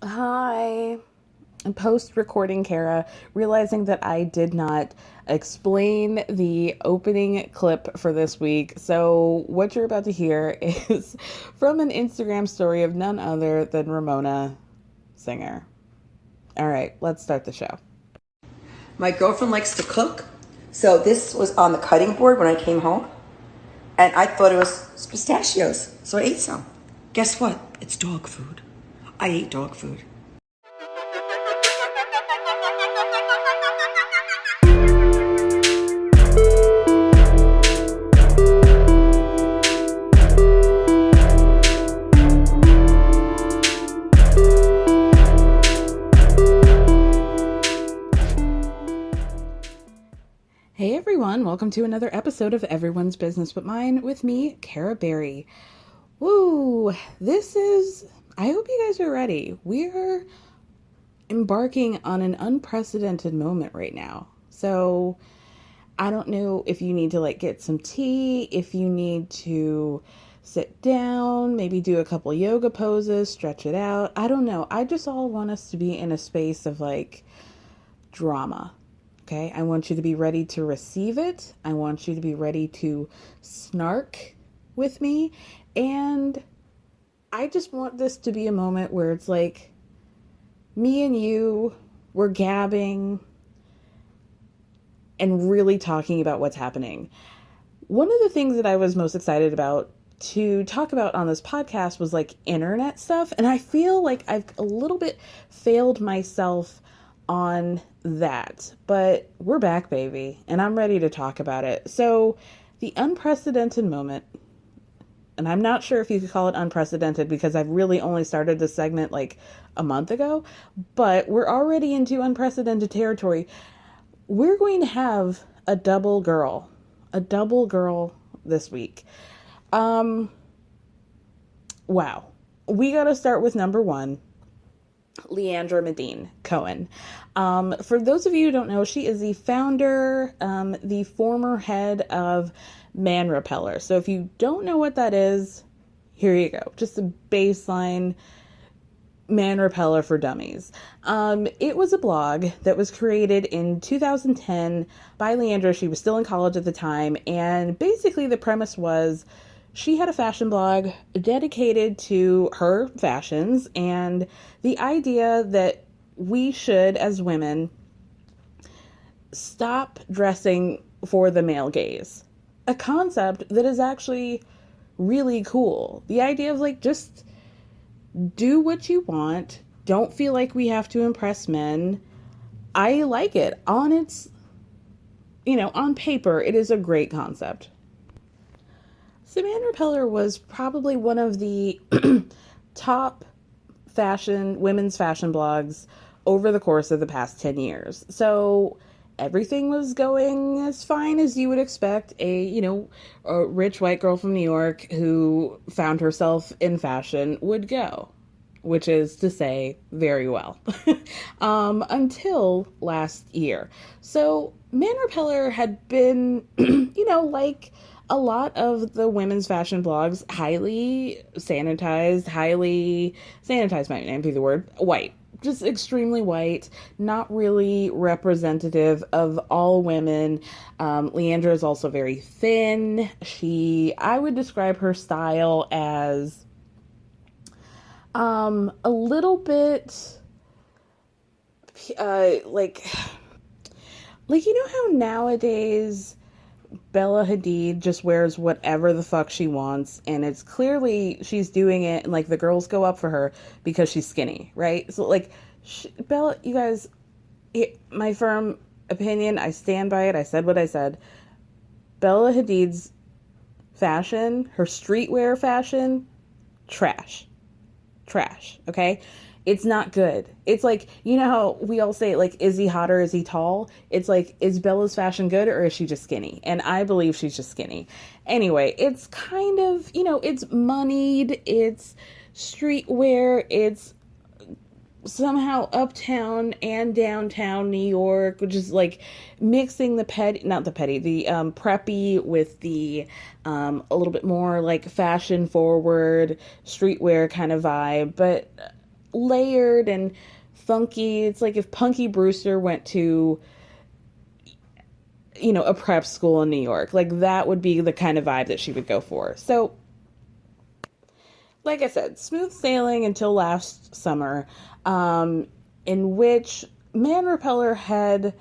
Hi. Post recording Kara, realizing that I did not explain the opening clip for this week. So, what you're about to hear is from an Instagram story of none other than Ramona Singer. All right, let's start the show. My girlfriend likes to cook, so this was on the cutting board when I came home, and I thought it was pistachios, so I ate some. Guess what? It's dog food. I ate dog food. Hey everyone, welcome to another episode of Everyone's Business But Mine with me, Kara Berry. Woo! I hope you guys are ready. We're embarking on an unprecedented moment right now. So, I don't know if you need to get some tea, if you need to sit down, maybe do a couple yoga poses, stretch it out. I don't know. I just all want us to be in a space of drama. Okay? I want you to be ready to receive it. I want you to be ready to snark with me. And I just want this to be a moment where it's like me and you, we're gabbing and really talking about what's happening. One of the things that I was most excited about to talk about on this podcast was internet stuff. And I feel like I've a little bit failed myself on that. But we're back, baby. And I'm ready to talk about it. So, the unprecedented moment, and I'm not sure if you could call it unprecedented because I've really only started this segment a month ago, but we're already into unprecedented territory. We're going to have a double girl this week. Wow. We got to start with number one, Leandra Medine Cohen. For those of you who don't know, she is the founder, the former head of Man Repeller. So if you don't know what that is, here you go. Just a baseline Man Repeller for Dummies. It was a blog that was created in 2010 by Leandra. She was still in college at the time, and basically the premise was she had a fashion blog dedicated to her fashions and the idea that we should, as women, stop dressing for the male gaze. A concept that is actually really cool. The idea of just do what you want. Don't feel like we have to impress men. I like it. On paper, it is a great concept. So Man Repeller was probably one of the top women's fashion blogs over the course of the past 10 years. So everything was going as fine as you would expect a rich white girl from New York who found herself in fashion would go, which is to say very well. Until last year. So Man Repeller had been, like a lot of the women's fashion blogs, highly sanitized might not be the word, white. Just extremely white, not really representative of all women. Leandra is also very thin. I would describe her style as a little bit how nowadays Bella Hadid just wears whatever the fuck she wants, and it's clearly she's doing it, and the girls go up for her because she's skinny, right? So Bella, you guys, my firm opinion, I stand by it. I said what I said. Bella Hadid's fashion, her streetwear fashion, trash, okay? It's not good. It's how we all say, is he hot or is he tall? It's is Bella's fashion good or is she just skinny? And I believe she's just skinny. Anyway, it's kind of, it's moneyed, it's streetwear, it's somehow uptown and downtown New York, which is mixing the preppy with the a little bit more fashion forward streetwear kind of vibe. But layered and funky. It's like if Punky Brewster went to, a prep school in New York. Like, that would be the kind of vibe that she would go for. So, like I said, smooth sailing until last summer, in which Man Repeller had,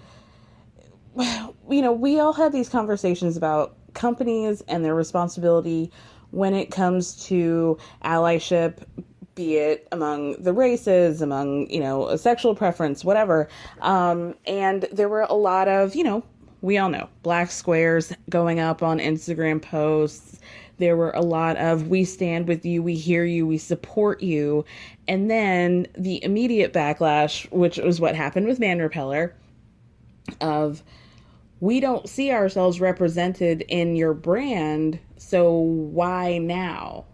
we all had these conversations about companies and their responsibility when it comes to allyship, be it among the races, among, a sexual preference, whatever. And there were a lot of, we all know, black squares going up on Instagram posts. There were a lot of, we stand with you, we hear you, we support you. And then the immediate backlash, which was what happened with Man Repeller, of, we don't see ourselves represented in your brand, so why now?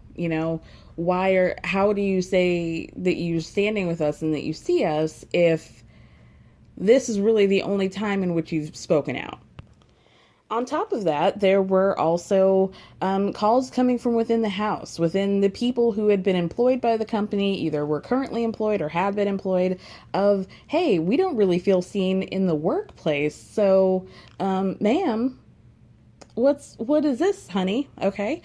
How do you say that you're standing with us and that you see us if this is really the only time in which you've spoken out? On top of that, there were also calls coming from within the house, within the people who had been employed by the company, either were currently employed or had been employed, of, hey, we don't really feel seen in the workplace. So, ma'am, what is this, honey? Okay.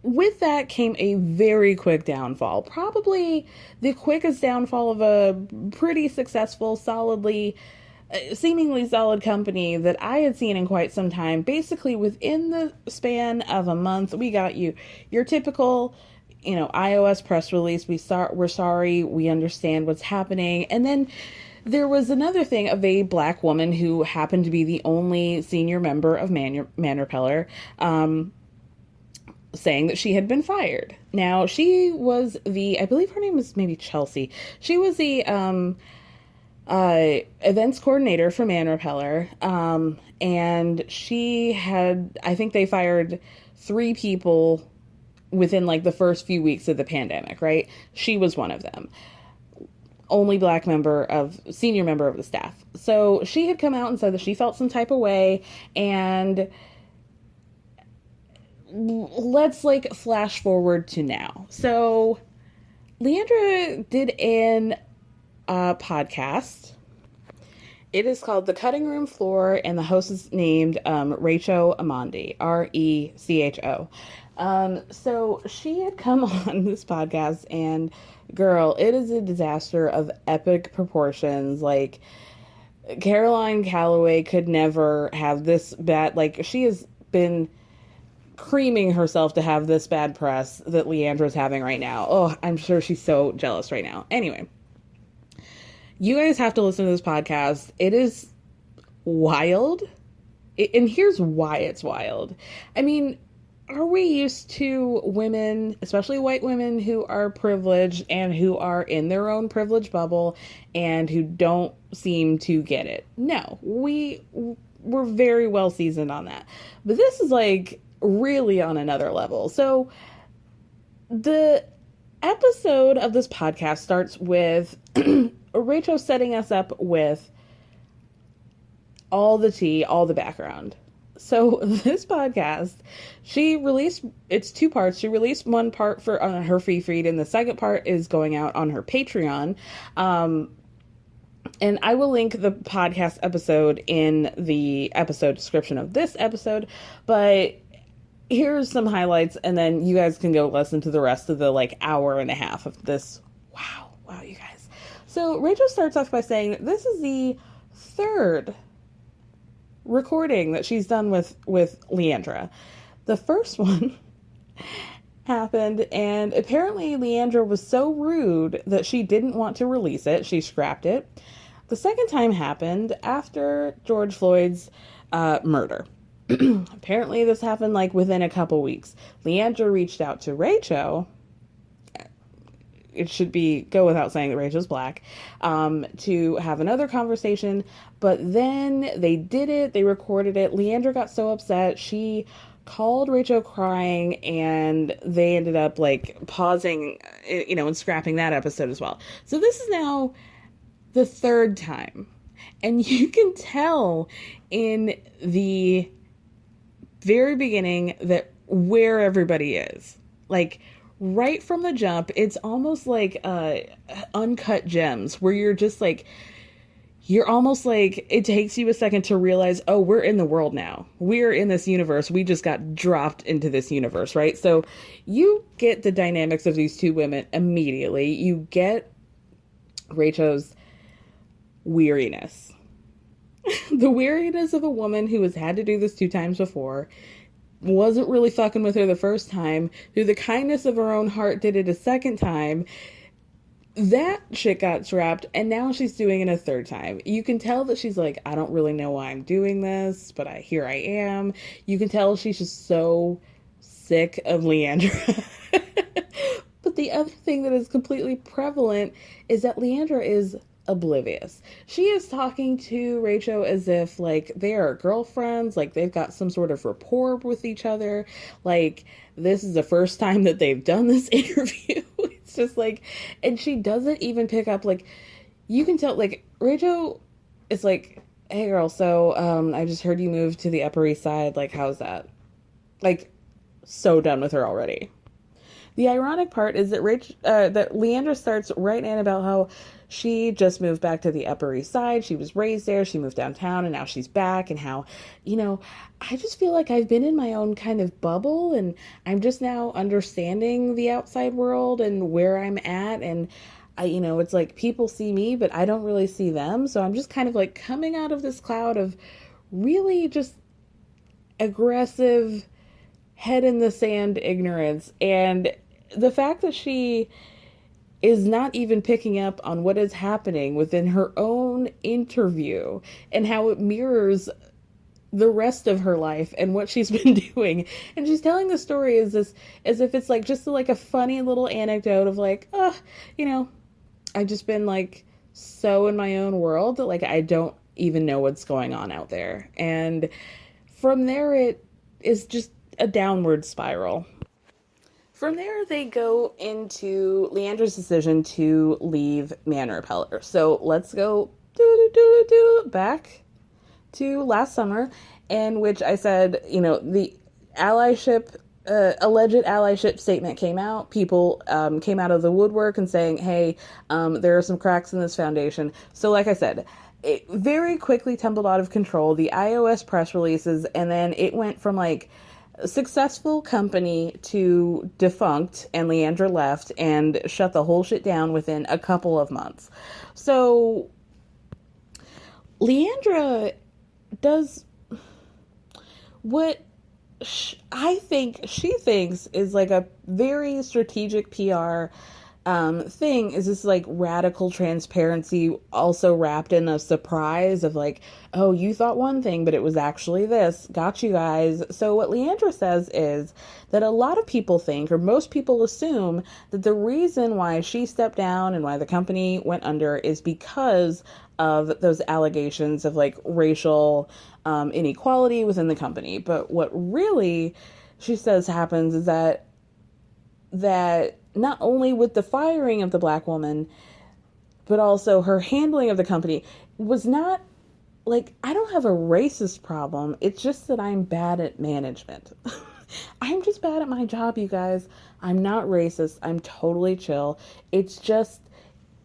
With that came a very quick downfall, probably the quickest downfall of a pretty successful, seemingly solid company that I had seen in quite some time. Basically, within the span of a month, we got your typical, iOS press release. We're sorry, we understand what's happening. And then there was another thing of a black woman who happened to be the only senior member of Man Repeller, saying that she had been fired. Now, she was I believe her name was maybe Chelsea. She was the events coordinator for Man Repeller, and I think they fired 3 people within like the first few weeks of the pandemic, right? She was one of them. Only black senior member of the staff. So she had come out and said that she felt some type of way, and let's flash forward to now. So Leandra did an podcast. It is called The Cutting Room Floor, and the host is named Rachel Amandi, Recho. So she had come on this podcast, and girl, it is a disaster of epic proportions. Like, Caroline Calloway could never have this bad, she has been creaming herself to have this bad press that Leandra's having right now. Oh, I'm sure she's so jealous right now. Anyway, you guys have to listen to this podcast. It is wild. And here's why it's wild. I mean, are we used to women, especially white women, who are privileged and who are in their own privilege bubble and who don't seem to get it? No, we're very well seasoned on that. But this is really on another level. So the episode of this podcast starts with Rachel setting us up with all the tea, all the background. So this podcast, it's 2 parts. She released one part on her free feed, and the second part is going out on her Patreon. And I will link the podcast episode in the episode description of this episode, but here's some highlights, and then you guys can go listen to the rest of the hour and a half of this. Wow, you guys. So Rachel starts off by saying that this is the 3rd recording that she's done with Leandra. The first one happened, and apparently Leandra was so rude that she didn't want to release it. She scrapped it. The second time happened after George Floyd's murder. Apparently this happened within a couple weeks. Leandra reached out to Rachel. It should go without saying that Rachel's black, to have another conversation. But then they did it. They recorded it. Leandra got so upset. She called Rachel crying, and they ended up pausing, and scrapping that episode as well. So this is now the 3rd time. And you can tell in the very beginning that where everybody is. right from the jump, it's almost like uncut gems where you're just like, you're almost like, it takes you a second to realize, oh, we're in the world now. We're in this universe. We just got dropped into this universe, right? So you get the dynamics of these two women immediately. You get Rachel's weariness. The weariness of a woman who has had to do this 2 times before, wasn't really fucking with her the first time, through the kindness of her own heart did it a second time. That shit got scrapped, and now she's doing it a third time. You can tell that she's like, I don't really know why I'm doing this, but here I am. You can tell she's just so sick of Leandra. But the other thing that is completely prevalent is that Leandra is oblivious. She is talking to Rachel as if like they are girlfriends, like they've got some sort of rapport with each other, like this is the first time that they've done this interview. It's just like, and she doesn't even pick up, like, you can tell, like, Rachel is like, hey girl, so I just heard you moved to the Upper East Side, like, how's that? Like, so done with her already. The ironic part is that that Leandra starts right in about how she just moved back to the Upper East Side. She was raised there. She moved downtown, and now she's back. And how, I just feel like I've been in my own kind of bubble, and I'm just now understanding the outside world and where I'm at. And it's like people see me, but I don't really see them. So I'm just kind of like coming out of this cloud of really just aggressive, head in the sand ignorance. And the fact that she is not even picking up on what is happening within her own interview and how it mirrors the rest of her life and what she's been doing. And she's telling the story as if it's like just like a funny little anecdote of like, I've just been like so in my own world that like I don't even know what's going on out there. And from there it is just a downward spiral. From there, they go into Leandra's decision to leave Man Repeller. So let's go back to last summer, in which I said, the allyship, alleged allyship statement came out. People came out of the woodwork and saying, hey, there are some cracks in this foundation. So like I said, it very quickly tumbled out of control. The iOS press releases, and then it went from like successful company to defunct, and Leandra left and shut the whole shit down within a couple of months. So Leandra does what I think she thinks is like a very strategic PR thing, is this like radical transparency also wrapped in a surprise of like, oh, you thought one thing, but it was actually this. Got you guys. So what Leandra says is that a lot of people think, or most people assume, that the reason why she stepped down and why the company went under is because of those allegations of like racial inequality within the company. But what really she says happens is that not only with the firing of the black woman, but also her handling of the company was not like, I don't have a racist problem. It's just that I'm bad at management. I'm just bad at my job, you guys. I'm not racist. I'm totally chill. It's just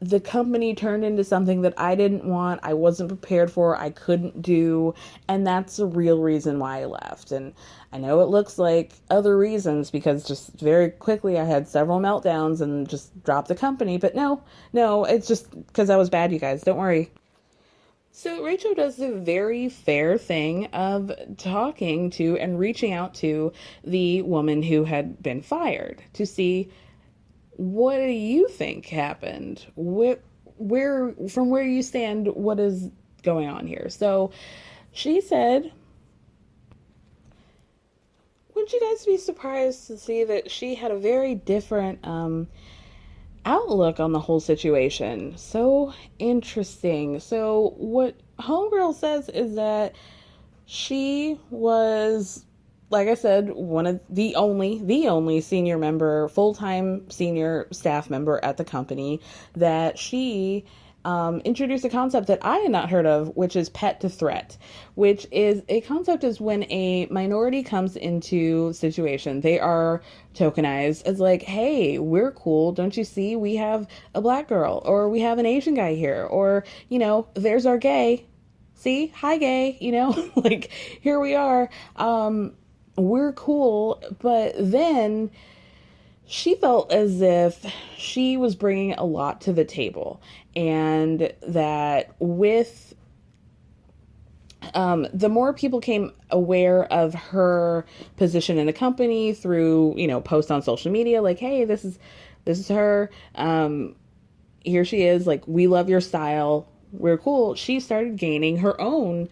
the company turned into something that I didn't want, I wasn't prepared for, I couldn't do, and that's the real reason why I left. And I know it looks like other reasons, because just very quickly I had several meltdowns and just dropped the company, but no, it's just because I was bad, you guys, don't worry. So Rachel does the very fair thing of talking to and reaching out to the woman who had been fired to see, what do you think happened? Where from where you stand, what is going on here? So she said, wouldn't you guys be surprised to see that she had a very different outlook on the whole situation? So interesting. So what Homegirl says is that she was, like I said, one of the only senior member, full-time senior staff member at the company, that she introduced a concept that I had not heard of, which is pet to threat, which is a concept is when a minority comes into situation, they are tokenized as like, hey, we're cool. Don't you see? We have a black girl, or we have an Asian guy here, or, there's our gay. See? Hi, gay. Like, here we are. We're cool. But then she felt as if she was bringing a lot to the table, and that with the more people came aware of her position in the company through posts on social media like, hey, this is her, here she is, like, we love your style, we're cool, she started gaining her own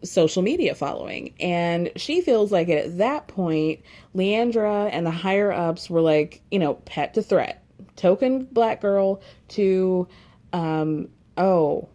social media following. And she feels like at that point, Leandra and the higher ups were like, pet to threat, token black girl to, oh,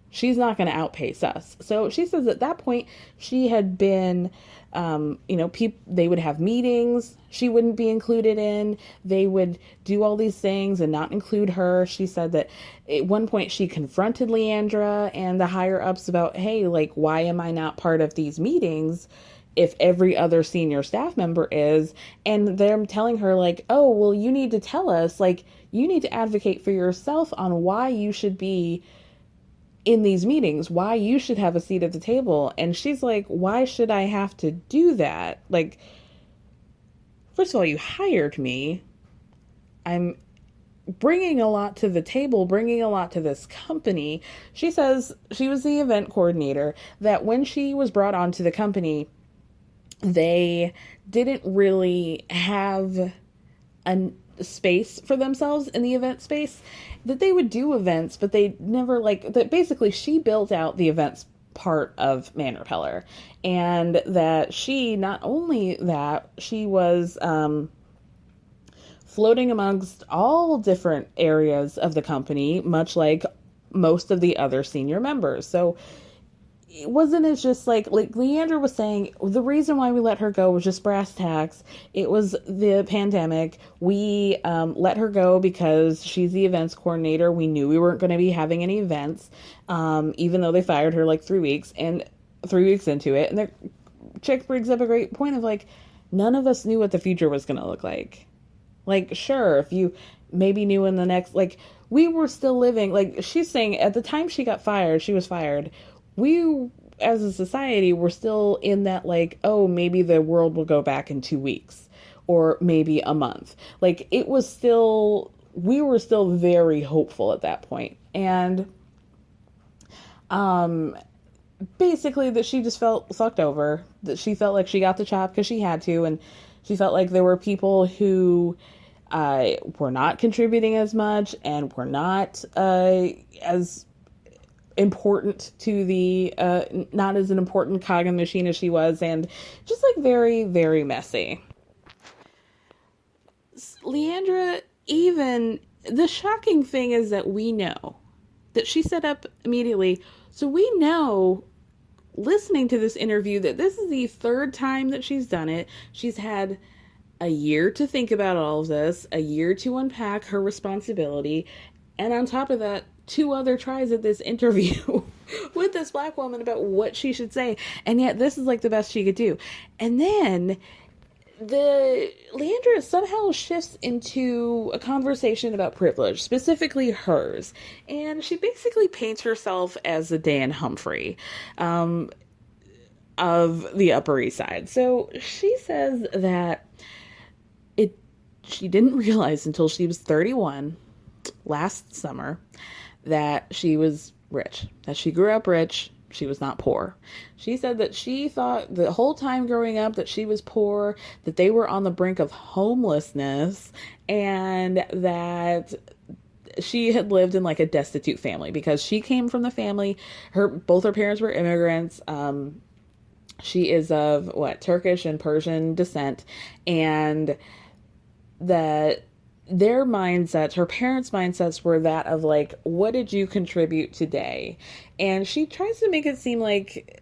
she's not going to outpace us. So she says at that point, she had been, they would have meetings she wouldn't be included in. They would do all these things and not include her. She said that at one point she confronted Leandra and the higher ups about, hey, like, why am I not part of these meetings if every other senior staff member is? And they're telling her like, oh, well, you need to tell us, like, you need to advocate for yourself on why you should be in these meetings, why you should have a seat at the table. And she's like, why should I have to do that? Like, first of all, you hired me. I'm bringing a lot to the table, bringing a lot to this company. She says she was the event coordinator, that when she was brought onto the company, they didn't really have a space for themselves in the event space, that they would do events, but they never, like, that basically she built out the events part of Man Repeller, and that she, not only that, she was floating amongst all different areas of the company, much like most of the other senior members. So it wasn't as just like Leandra was saying, the reason why we let her go was just brass tacks. It was the pandemic. We let her go because she's the events coordinator. We knew we weren't going to be having any events, even though they fired her like 3 weeks, and 3 weeks into it. And the chick brings up a great point of like, none of us knew what the future was going to look like. Like, sure, if you maybe knew in the next, like, we were still living, like, she's saying at the time she got fired, she was fired. We, as a society, were still in that, like, oh, maybe the world will go back in 2 weeks or maybe a month. Like, it was still, we were still very hopeful at that point. And, basically that she just felt sucked over, that she felt like she got the job because she had to, and she felt like there were people who were not contributing as much and were not as important to the, not as an important cog in the machine as she was, and just like very, very messy. Leandra, even, the shocking thing is that we know that she set up immediately. So we know, listening to this interview, that this is the third time that she's done it. She's had a year to think about all of this, a year to unpack her responsibility, and on top of that, 2 other tries at this interview with this black woman about what she should say, and yet this is like the best she could do. And then the Leandra somehow shifts into a conversation about privilege, specifically hers, and she basically paints herself as a Dan Humphrey of the Upper East Side. So she says that she didn't realize until she was 31 last summer that she was rich, that she grew up rich. She was not poor. She said that she thought the whole time growing up that she was poor, that they were on the brink of homelessness, and that she had lived in like a destitute family because she came from the family. Both her parents were immigrants. She is of Turkish and Persian descent, and that their mindsets, her parents' mindsets, were that of like, what did you contribute today? And she tries to make it seem like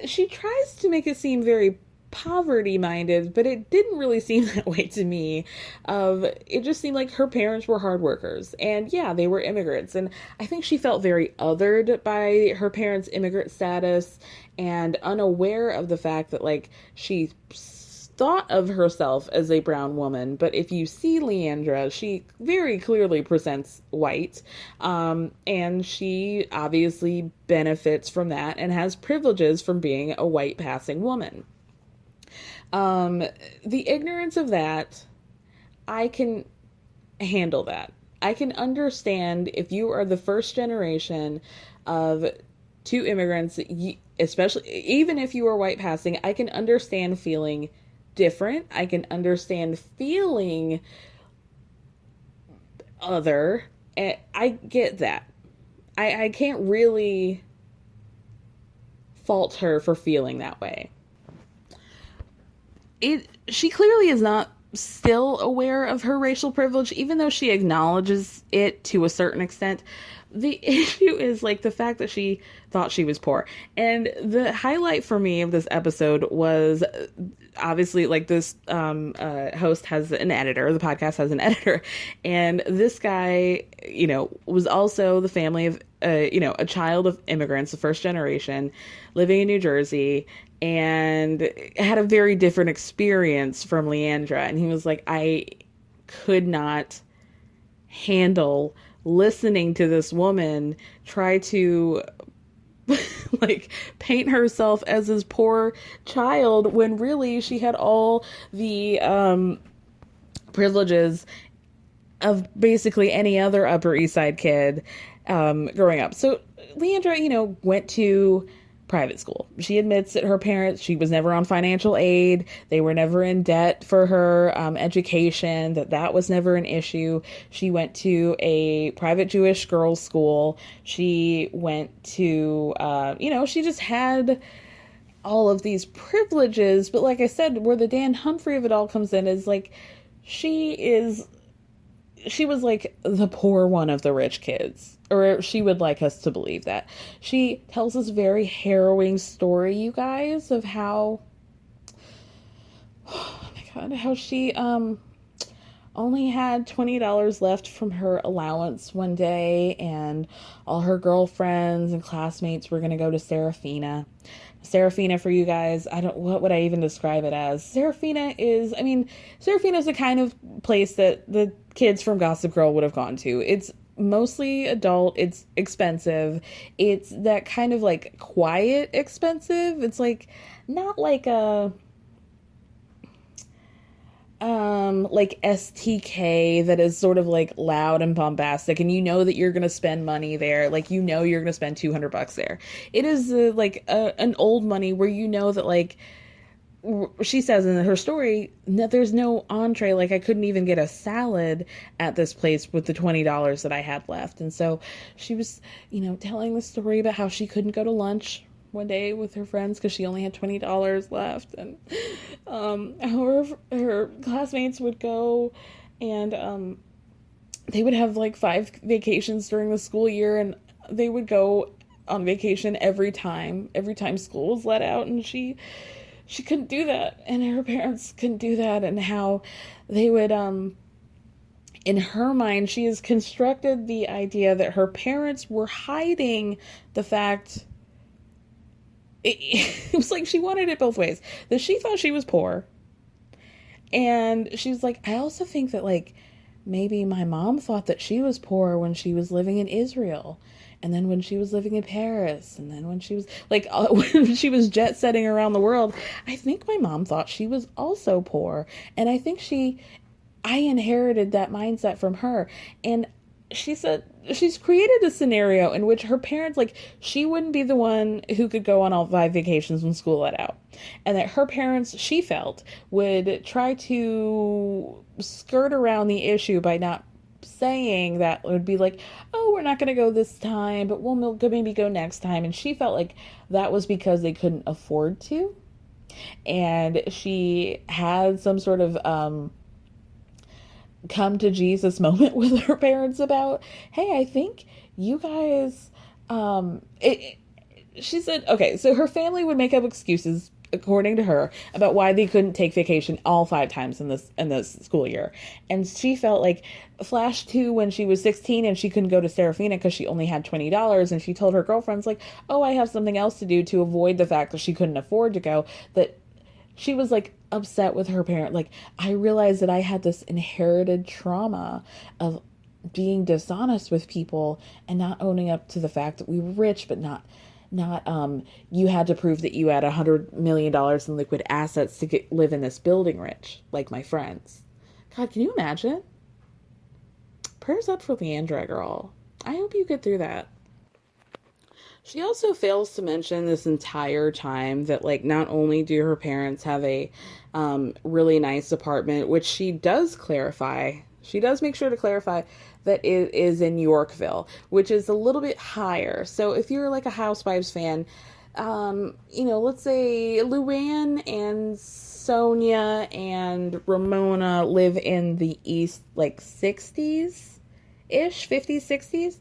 she tries to make it seem very poverty minded, but it didn't really seem that way to me. It just seemed like her parents were hard workers, and yeah, they were immigrants, and I think she felt very othered by her parents' immigrant status and unaware of the fact that like she thought of herself as a brown woman, but if you see Leandra, she very clearly presents white, and she obviously benefits from that and has privileges from being a white passing woman. The ignorance of that, I can handle that. I can understand if you are the first generation of two immigrants, especially even if you are white passing, I can understand feeling different. I can understand feeling other. And I get that. I can't really fault her for feeling that way. She clearly is not still aware of her racial privilege, even though she acknowledges it to a certain extent. The issue is like the fact that she thought she was poor. And the highlight for me of this episode was obviously like this host has an editor, the podcast has an editor, and this guy, was also the family of a child of immigrants, the first generation, living in New Jersey, and had a very different experience from Leandra. And he was like, I could not handle listening to this woman try to like paint herself as this poor child when really she had all the privileges of basically any other Upper East Side kid growing up. So Leandra, went to private school. She admits that her parents, she was never on financial aid. They were never in debt for her education, that was never an issue. She went to a private Jewish girls' school. She went to, she just had all of these privileges. But like I said, where the Dan Humphrey of it all comes in is like, she was like the poor one of the rich kids, or she would like us to believe that. She tells this very harrowing story, you guys, of how, oh my God, how she only had $20 left from her allowance one day, and all her girlfriends and classmates were going to go to Serafina. Serafina, for you guys, what would I even describe it as? Serafina is the kind of place that the kids from Gossip Girl would have gone to. It's mostly adult. It's expensive. It's that kind of like quiet expensive. It's like not like a like STK that is sort of like loud and bombastic, and that you're gonna spend money there, like you're gonna spend $200 there. It is like an old money where that like she says in her story that there's no entree. Like I couldn't even get a salad at this place with the $20 that I had left. And so she was telling the story about how she couldn't go to lunch one day with her friends because she only had $20 left, and her classmates would go, and they would have like 5 vacations during the school year, and they would go on vacation every time school was let out, and she couldn't do that, and her parents couldn't do that, and how they would in her mind, she has constructed the idea that her parents were hiding the fact. It was like she wanted it both ways. That she thought she was poor. And she's like, I also think that like maybe my mom thought that she was poor when she was living in Israel. And then when she was living in Paris. And then when she was like, when she was jet setting around the world, I think my mom thought she was also poor. And I think I inherited that mindset from her. And she said she's created a scenario in which her parents, like, she wouldn't be the one who could go on all 5 vacations when school let out. And that her parents, she felt, would try to skirt around the issue by not saying that. It would be like, oh, we're not going to go this time, but we'll maybe go next time. And she felt like that was because they couldn't afford to. And she had some sort of come to Jesus moment with her parents about, hey, I think you guys, she said, okay, so her family would make up excuses according to her, about why they couldn't take vacation all 5 times in this school year. And she felt like flash to when she was 16 and she couldn't go to Serafina because she only had $20, and she told her girlfriends like, "Oh, I have something else to do," to avoid the fact that she couldn't afford to go. That she was like upset with her parent. Like, I realized that I had this inherited trauma of being dishonest with people and not owning up to the fact that we were rich, but not you had to prove that you had $100 million in liquid assets to live in this building rich, like my friends. God, can you imagine? Prayers up for Leandra, girl. I hope you get through that. She also fails to mention this entire time that, like, not only do her parents have a really nice apartment, which she does clarify, she does make sure to clarify that it is in Yorkville, which is a little bit higher. So if you're like a Housewives fan, let's say Luann and Sonia and Ramona live in the East, like 60s-ish, 50s, 60s.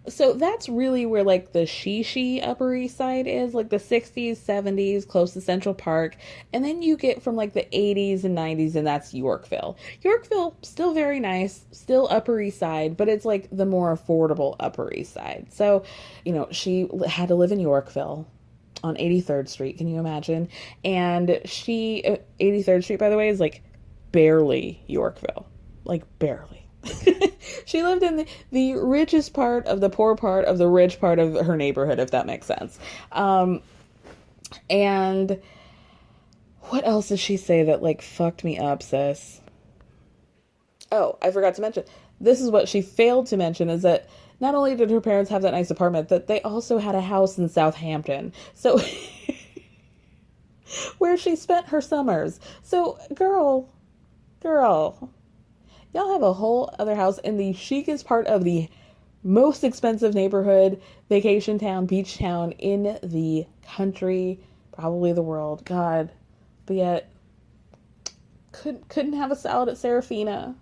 So that's really where like the Shishi Upper East Side is, like the 60s, 70s, close to Central Park. And then you get from like the 80s and 90s, and that's Yorkville. Yorkville, still very nice, still Upper East Side, but it's like the more affordable Upper East Side. So, she had to live in Yorkville on 83rd Street. Can you imagine? And 83rd Street, by the way, is like barely Yorkville. Like barely. She lived in the richest part of the poor part of the rich part of her neighborhood, if that makes sense. And what else did she say that like fucked me up, sis? Oh, I forgot to mention. This is what she failed to mention, is that not only did her parents have that nice apartment, that they also had a house in Southampton. So where she spent her summers. So girl, y'all have a whole other house in the chicest part of the most expensive neighborhood, vacation town, beach town in the country, probably the world. God, but yet couldn't have a salad at Serafina.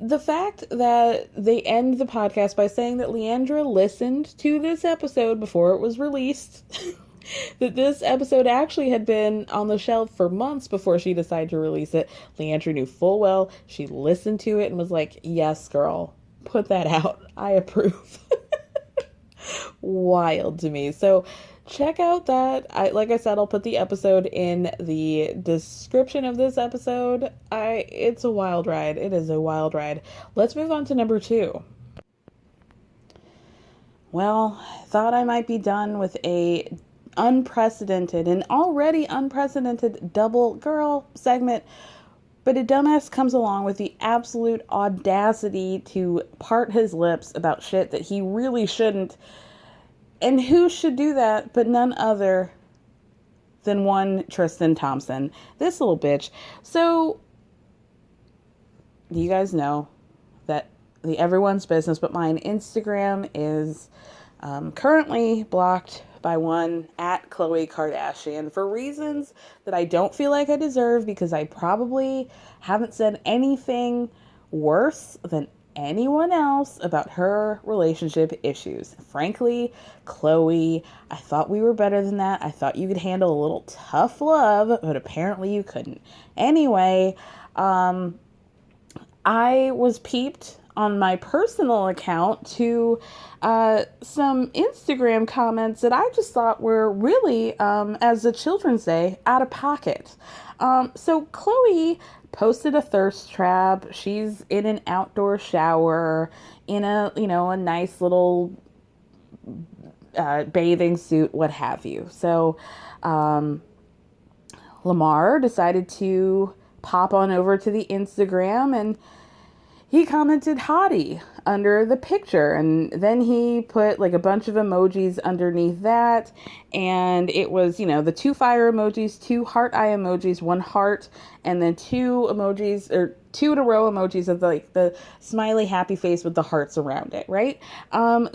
The fact that they end the podcast by saying that Leandra listened to this episode before it was released. That this episode actually had been on the shelf for months before she decided to release it. Leandra knew full well. She listened to it and was like, "Yes, girl, put that out. I approve." Wild to me. So check out that. Like I said, I'll put the episode in the description of this episode. It's a wild ride. It is a wild ride. Let's move on to number 2. Well, thought I might be done with an already unprecedented double girl segment, but a dumbass comes along with the absolute audacity to part his lips about shit that he really shouldn't. And who should do that but none other than one Tristan Thompson, this little bitch. So you guys know that the everyone's business but mine Instagram is currently blocked by one at Khloe Kardashian for reasons that I don't feel like I deserve, because I probably haven't said anything worse than anyone else about her relationship issues. Frankly, Khloe, I thought we were better than that. I thought you could handle a little tough love, but apparently you couldn't. Anyway, I was peeped on my personal account to some Instagram comments that I just thought were really, as the children say, out of pocket. So Khloe posted a thirst trap. She's in an outdoor shower in a nice little bathing suit, what have you. So Lamar decided to pop on over to the Instagram, and he commented "hottie" under the picture, and then he put like a bunch of emojis underneath that, and it was, the 2 fire emojis, 2 heart eye emojis, 1 heart, and then 2 emojis, or 2 in a row emojis of like the smiley happy face with the hearts around it, right?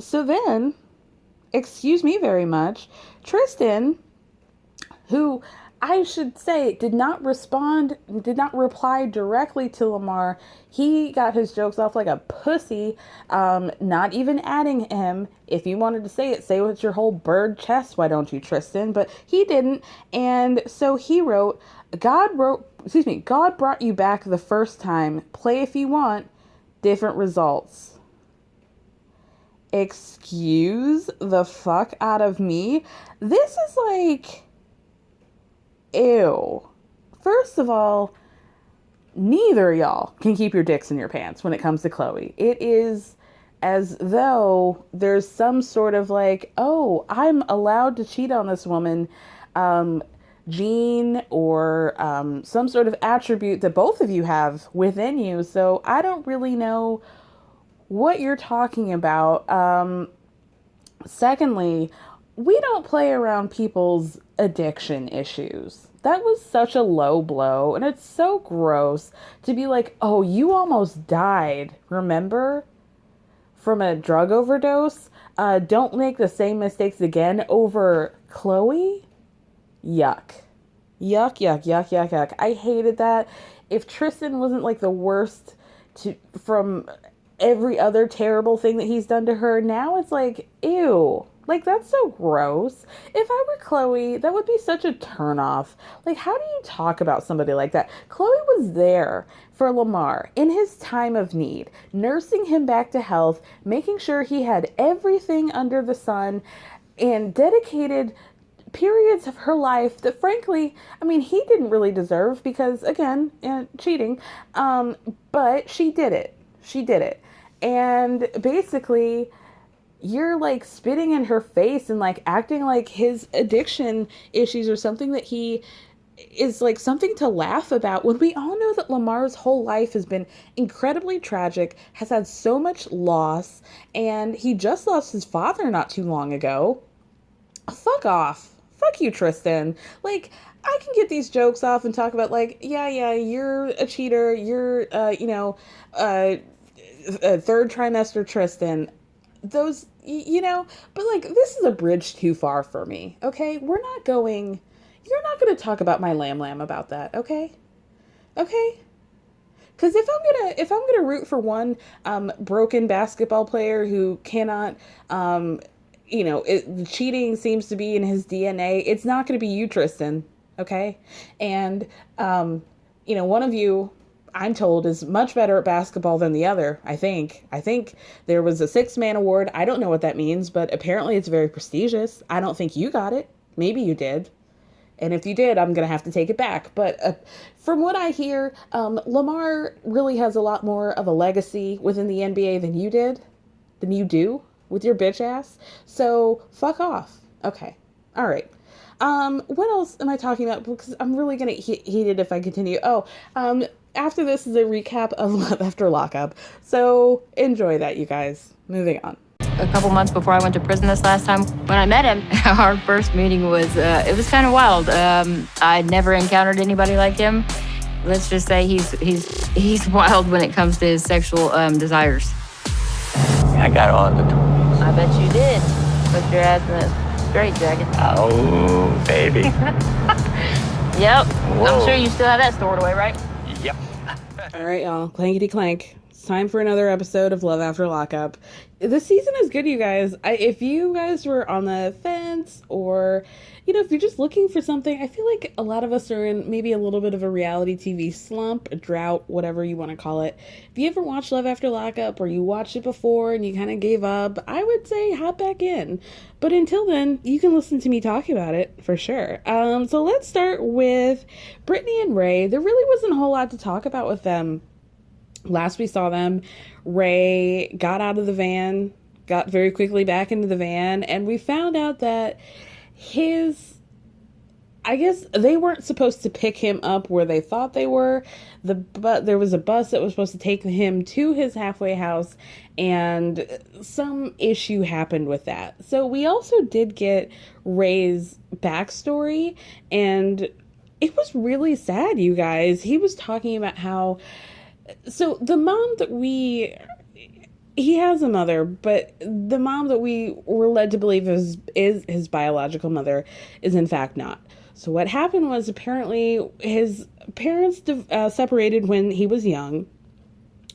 So then, excuse me very much, Tristan, who I should say, did not reply directly to Lamar. He got his jokes off like a pussy, not even adding him. If you wanted to say it with your whole bird chest, why don't you, Tristan? But he didn't. And so he wrote, God brought you back the first time. Play if you want. Different results. Excuse the fuck out of me. This is like, ew. First of all, neither of y'all can keep your dicks in your pants when it comes to Chloe. It is as though there's some sort of like, oh, I'm allowed to cheat on this woman, gene or some sort of attribute that both of you have within you. So I don't really know what you're talking about. Secondly, we don't play around people's addiction issues. That was such a low blow, and it's so gross to be like, oh, you almost died, remember? From a drug overdose? Don't make the same mistakes again over Chloe? Yuck. Yuck, yuck, yuck, yuck, yuck. I hated that. If Tristan wasn't like the worst from every other terrible thing that he's done to her, now it's like, ew. Like, that's so gross. If I were Chloe, that would be such a turnoff. Like, how do you talk about somebody like that? Chloe was there for Lamar in his time of need, nursing him back to health, making sure he had everything under the sun, and dedicated periods of her life that, frankly, I mean, he didn't really deserve because, again, cheating. But she did it. She did it. And basically, you're like spitting in her face and like acting like his addiction issues are something that he is like something to laugh about, when we all know that Lamar's whole life has been incredibly tragic, has had so much loss, and he just lost his father not too long ago. Fuck off. Fuck you, Tristan. Like, I can get these jokes off and talk about like, yeah, you're a cheater, you're third trimester Tristan. Those, but like, this is a bridge too far for me. Okay, you're not going to talk about my lamb about that. Okay. Because if I'm gonna root for one broken basketball player who cannot, cheating seems to be in his DNA, it's not going to be you, Tristan. Okay, and one of you, I'm told, is much better at basketball than the other. I think there was a six-man award. I don't know what that means, but apparently it's very prestigious. I don't think you got it. Maybe you did. And if you did, I'm going to have to take it back. But from what I hear, Lamar really has a lot more of a legacy within the NBA than you do with your bitch ass. So fuck off. Okay. All right. What else am I talking about? Because I'm really going to get heated if I continue. After this is a recap of Love After Lockup. So enjoy that, you guys. Moving on. A couple months before I went to prison this last time, when I met him, our first meeting was, it was kind of wild. I'd never encountered anybody like him. Let's just say he's wild when it comes to his sexual desires. I got all the tools. I bet you did. Put your ass in a straitjacket. Oh, baby. Yep. Whoa. I'm sure you still have that stored away, right? Yep. All right, y'all. Clankety clank. It's time for another episode of Love After Lockup. This season is good, you guys. If you guys were on the fence, or, if you're just looking for something, I feel like a lot of us are in maybe a little bit of a reality TV slump, a drought, whatever you want to call it. If you ever watched Love After Lockup, or you watched it before and you kind of gave up, I would say hop back in. But until then, you can listen to me talk about it for sure. So let's start with Brittany and Ray. There really wasn't a whole lot to talk about with them. Last we saw them, Ray got out of the van, got very quickly back into the van, and we found out that I guess they weren't supposed to pick him up where they thought they were. But there was a bus that was supposed to take him to his halfway house, and some issue happened with that. So we also did get Ray's backstory, and it was really sad, you guys. He was talking about how, so the mom that he has a mother, but the mom that we were led to believe is his biological mother is in fact not. So what happened was apparently his parents separated when he was young.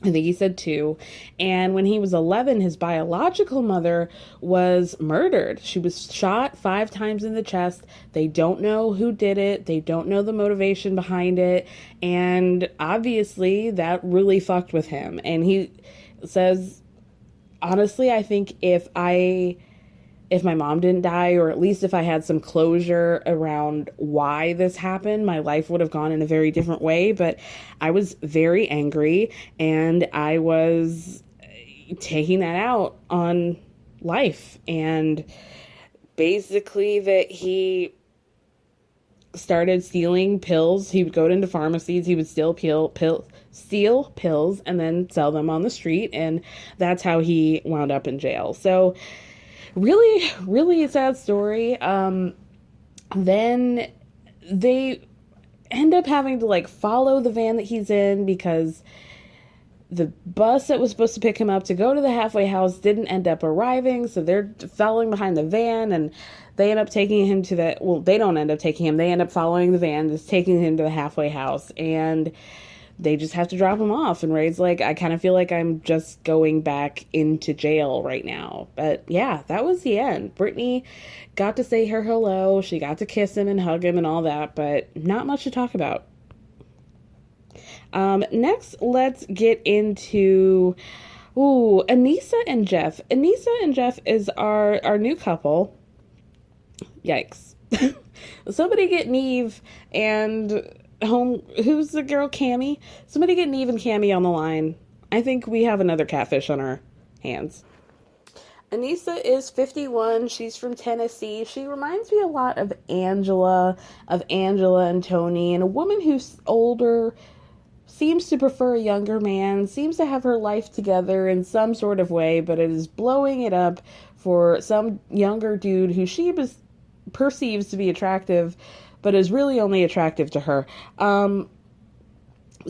I think he said 2. And when he was 11, his biological mother was murdered. She was shot 5 times in the chest. They don't know who did it. They don't know the motivation behind it. And obviously that really fucked with him. And he says, honestly, I think if my mom didn't die, or at least if I had some closure around why this happened, my life would have gone in a very different way. But I was very angry, and I was taking that out on life. And basically that he started stealing pills. He would go into pharmacies, he would steal pills and then sell them on the street. And that's how he wound up in jail. So really, really sad story. Then they end up having to like follow the van that he's in because the bus that was supposed to pick him up to go to the halfway house didn't end up arriving. So they're following behind the van, and they end up taking him to the, well, they don't end up taking him. They end up following the van, just taking him to the halfway house. And they just have to drop him off. And Ray's like, I kind of feel like I'm just going back into jail right now. But yeah, that was the end. Brittany got to say her hello. She got to kiss him and hug him and all that, but not much to talk about. Next, let's get into, Anissa and Jeff. Anissa and Jeff is our new couple. Yikes. Somebody get Neve and who's the girl, Cammie? Somebody get Neve and Cammie on the line. I think we have another catfish on our hands. Anissa is 51. She's from Tennessee. She reminds me a lot of Angela and Tony, and a woman who's older, seems to prefer a younger man, seems to have her life together in some sort of way, but it is blowing it up for some younger dude who she perceives to be attractive, but is really only attractive to her. So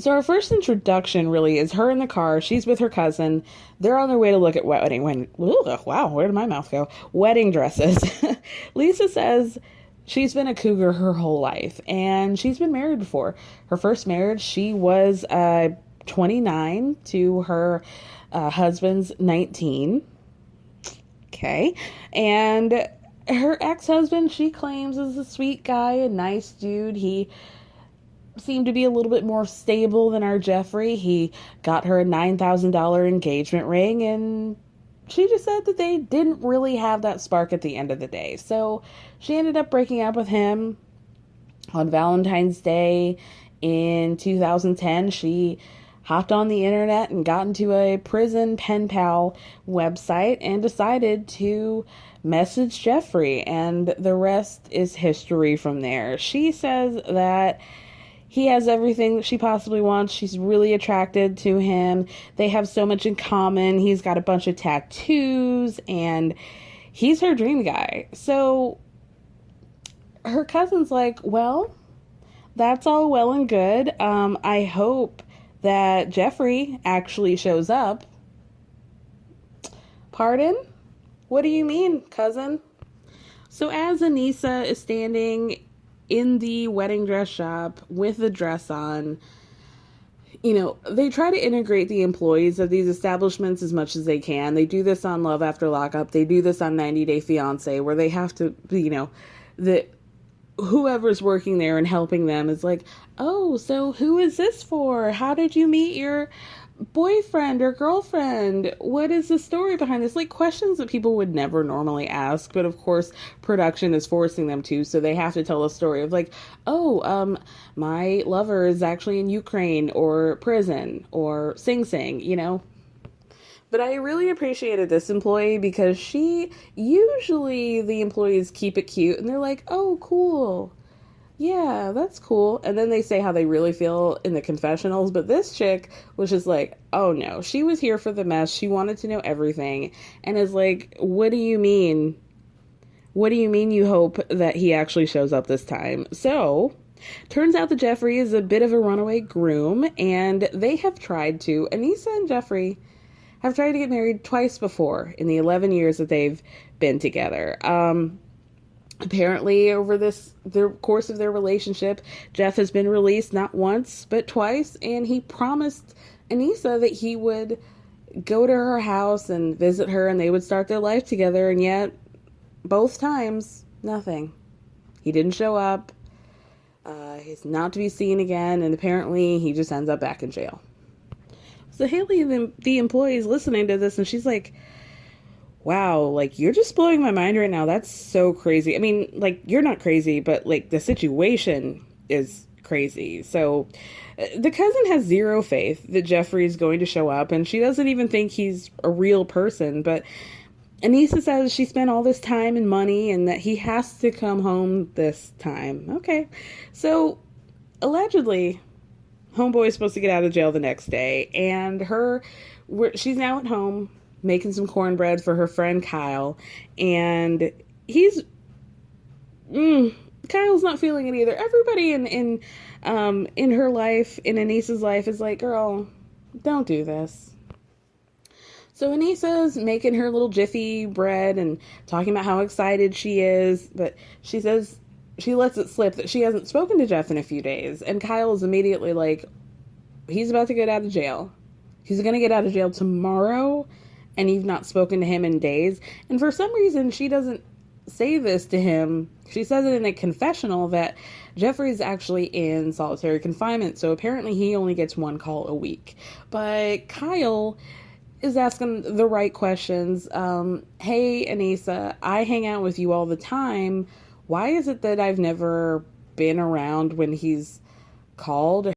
our first introduction really is her in the car. She's with her cousin. They're on their way to look at wow, where did my mouth go? Wedding dresses. Lisa says she's been a cougar her whole life, and she's been married before. Her first marriage, she was 29 to her husband's 19. Okay. And her ex-husband, she claims, is a sweet guy, a nice dude. He seemed to be a little bit more stable than our Jeffrey. He got her a $9,000 engagement ring, and she just said that they didn't really have that spark at the end of the day. So she ended up breaking up with him on Valentine's Day in 2010. She hopped on the internet and got into a prison pen pal website and decided to message Jeffrey, and the rest is history from there. She says that he has everything that she possibly wants. She's really attracted to him. They have so much in common. He's got a bunch of tattoos, and he's her dream guy. So her cousin's like, well, that's all well and good. I hope that Jeffrey actually shows up. Pardon? What do you mean, cousin? So as Anissa is standing in the wedding dress shop with the dress on, they try to integrate the employees of these establishments as much as they can. They do this on Love After Lockup. They do this on 90 Day Fiance, where they have to, whoever's working there and helping them is like, oh, so who is this for? How did you meet your boyfriend or girlfriend? What is the story behind this? Like, questions that people would never normally ask, but of course production is forcing them to, so they have to tell a story of like, oh, my lover is actually in Ukraine or prison or Sing Sing, But I really appreciated this employee because usually the employees keep it cute and they're like, oh, cool. Yeah, that's cool. And then they say how they really feel in the confessionals. But this chick was just like, oh no, she was here for the mess. She wanted to know everything. And is like, what do you mean? What do you mean you hope that he actually shows up this time? So turns out that Jeffrey is a bit of a runaway groom, and they have tried to, Anissa and Jeffrey have tried to get married twice before in the 11 years that they've been together. Apparently, over the course of their relationship, Jeff has been released not once, but twice, and he promised Anissa that he would go to her house and visit her and they would start their life together, and yet, both times, nothing. He didn't show up. He's not to be seen again, and apparently he just ends up back in jail. So Haley, the employee, is listening to this, and she's like, wow, like, you're just blowing my mind right now. That's so crazy. I mean, like, you're not crazy, but, like, the situation is crazy. So the cousin has zero faith that Jeffrey is going to show up, and she doesn't even think he's a real person. But Anissa says she spent all this time and money and that he has to come home this time. Okay. So allegedly, homeboy is supposed to get out of jail the next day, and she's now at home making some cornbread for her friend Kyle, and Kyle's not feeling it either. Everybody in her life, in Anissa's life, is like, girl, don't do this. So Anissa's making her little Jiffy bread and talking about how excited she is, but she says she lets it slip that she hasn't spoken to Jeff in a few days, and Kyle is immediately like, he's about to get out of jail. He's going to get out of jail tomorrow, and you've not spoken to him in days. And for some reason, she doesn't say this to him. She says it in a confessional that Jeffrey's actually in solitary confinement, so apparently he only gets one call a week. But Kyle is asking the right questions. Hey, Anissa, I hang out with you all the time. Why is it that I've never been around when he's called?